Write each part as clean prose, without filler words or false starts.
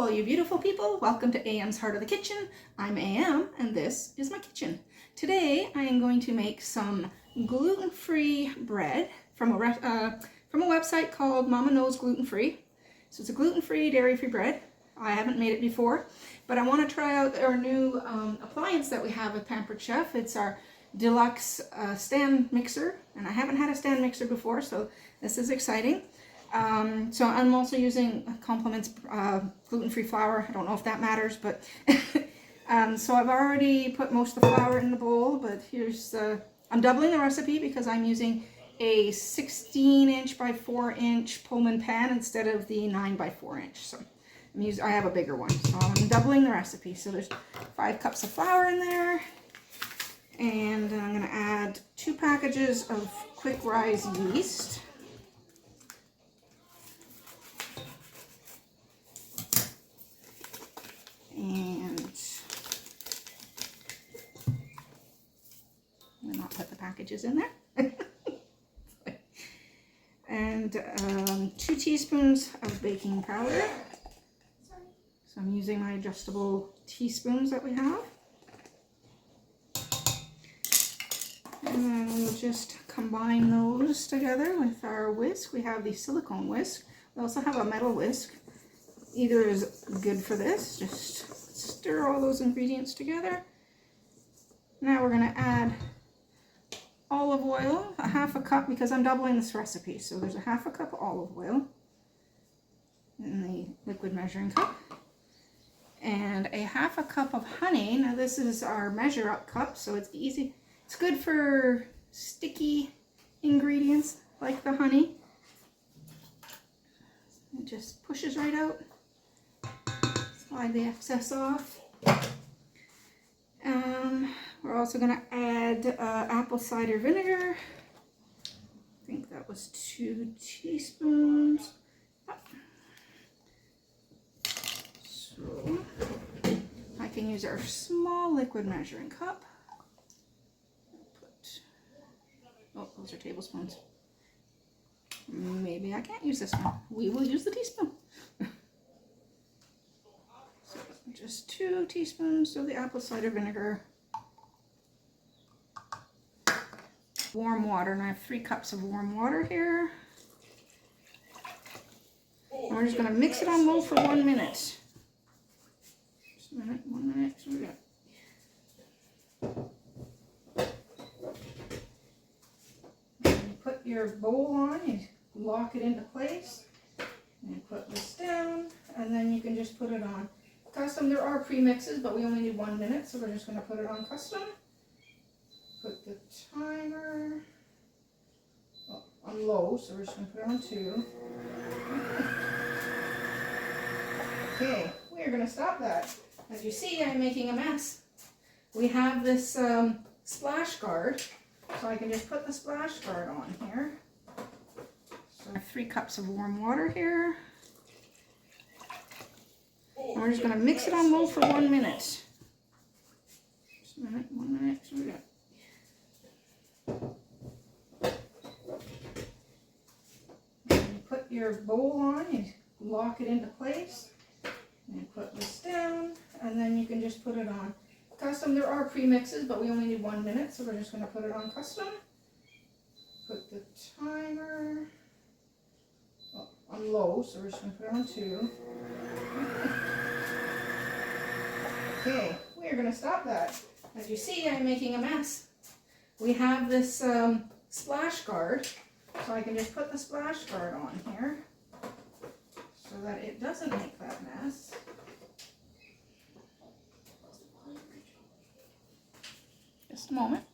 all you beautiful people. Welcome to AM's Heart of the Kitchen. I'm AM and this is my kitchen. Today I am going to make some gluten-free bread from a website called Mama Knows Gluten Free. So it's a gluten-free, dairy-free bread. I haven't made it before, but I want to try out our new appliance that we have at Pampered Chef. It's our deluxe stand mixer, and I haven't had a stand mixer before, so this is exciting. So I'm also using Compliments gluten-free flour. I don't know if that matters, but so I've already put most of the flour in the bowl, but here's I'm doubling the recipe because I'm using a 16-inch by 4-inch Pullman pan instead of the 9 by 4-inch. So I have a bigger one, so I'm doubling the recipe. So there's 5 cups of flour in there, and then I'm going to add 2 packages of quick rise yeast. And I'm not put the packages in there. And 2 teaspoons of baking powder. So I'm using my adjustable teaspoons that we have. And then we'll just combine those together with our whisk. We have the silicone whisk. We also have a metal whisk. Either is good for this. Just stir all those ingredients together. Now we're going to add olive oil, a half a cup, because I'm doubling this recipe. So there's a half a cup of olive oil in the liquid measuring cup. And a half a cup of honey. Now this is our measure up cup, so it's easy. It's good for sticky ingredients like the honey. It just pushes right out. Slide the excess off. We're also going to add apple cider vinegar. I think that was 2 teaspoons. So I can use our small liquid measuring cup. Oh, those are tablespoons. Maybe I can't use this one. We will use the teaspoon. So just 2 teaspoons of the apple cider vinegar. Warm water, and I have 3 cups of warm water here. And we're just going to mix it on low for 1 minute. Just a minute, 1 minute. So we got. Put your bowl on, you lock it into place, and put this down, and then you can just put it on custom. There are pre-mixes, but we only need 1 minute, so we're just going to put it on custom. Put the timer on low, so we're just going to put it on 2. Okay, we are going to stop that. As you see, I'm making a mess. We have this splash guard, so I can just put the splash guard on here. So I have 3 cups of warm water here. And we're just going to mix it on low for 1 minute. Just a minute, 1 minute. So we got. You put your bowl on, you lock it into place, and put this down, and then you can just put it on custom. There are pre-mixes, but we only need 1 minute, so we're just going to put it on custom. Put the timer on low, so we're just going to put it on 2. Okay, we are going to stop that. As you see, I'm making a mess. We have this splash guard, so I can just put the splash guard on here so that it doesn't make that mess. Just a moment.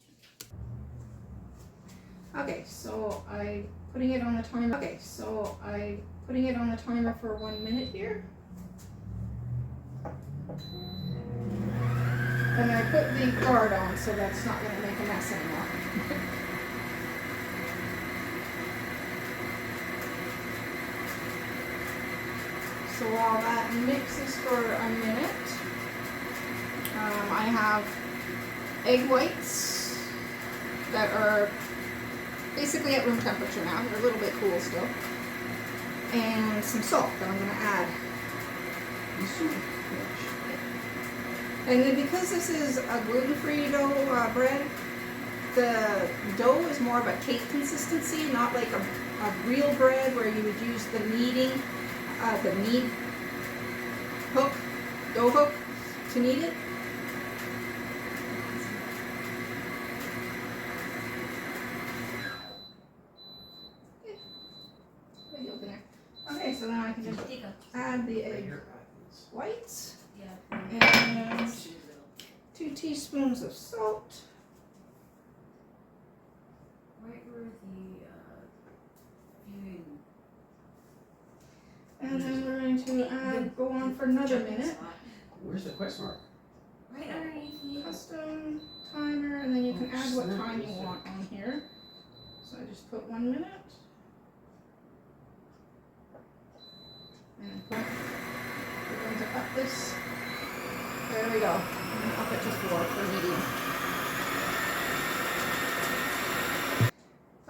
Okay, so I'm putting it on the timer. Okay, so I'm putting it on the timer for 1 minute here. And I put the guard on, so that's not going to make a mess anymore. So while that mixes for a minute, I have egg whites that are basically at room temperature now. They're a little bit cool still. And some salt that I'm going to add. And then because this is a gluten-free dough bread, the dough is more of a cake consistency, not like a real bread where you would use the kneading, the knead hook, dough hook to knead it. Okay, so now I can just add the egg whites and 2 teaspoons of salt. Right where the viewing. And then we're going to go on for another minute. Where's the question mark? Right underneath the Custom timer, and then you can add what time you want on here. So I just put 1 minute. And we're going to up this. There we go. I'm going to up it to 4 for medium.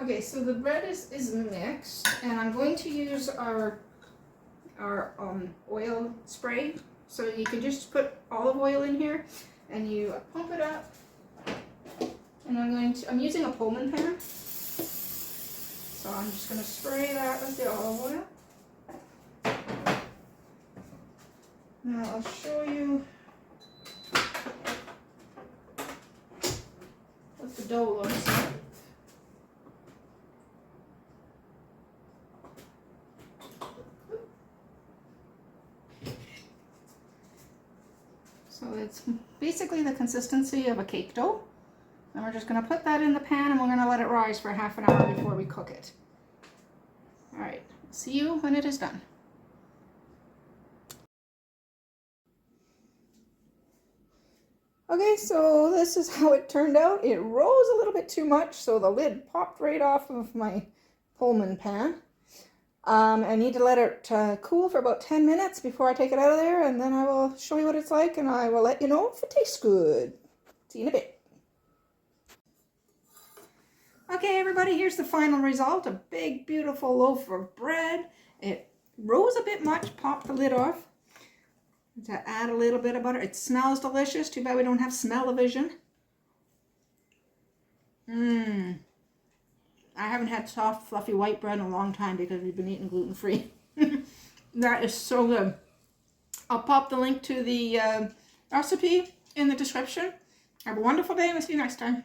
Okay, so the bread is mixed, and I'm going to use our oil spray. So you can just put olive oil in here, and you pump it up. And I'm using a Pullman pan. So I'm just going to spray that with the olive oil. Now I'll show you what the dough looks like. So it's basically the consistency of a cake dough. And we're just going to put that in the pan, and we're going to let it rise for half an hour before we cook it. Alright, see you when it is done. Okay, so this is how it turned out. It rose a little bit too much, so the lid popped right off of my Pullman pan. I need to let it cool for about 10 minutes before I take it out of there, and then I will show you what it's like, and I will let you know if it tastes good. See you in a bit. Okay, everybody, here's the final result. A big, beautiful loaf of bread. It rose a bit much, popped the lid off. To add a little bit of butter. It smells delicious. Too bad we don't have smell-o-vision. I haven't had soft, fluffy white bread in a long time because we've been eating gluten-free. That is so good. I'll pop the link to the recipe in the description. Have a wonderful day, and we'll see you next time.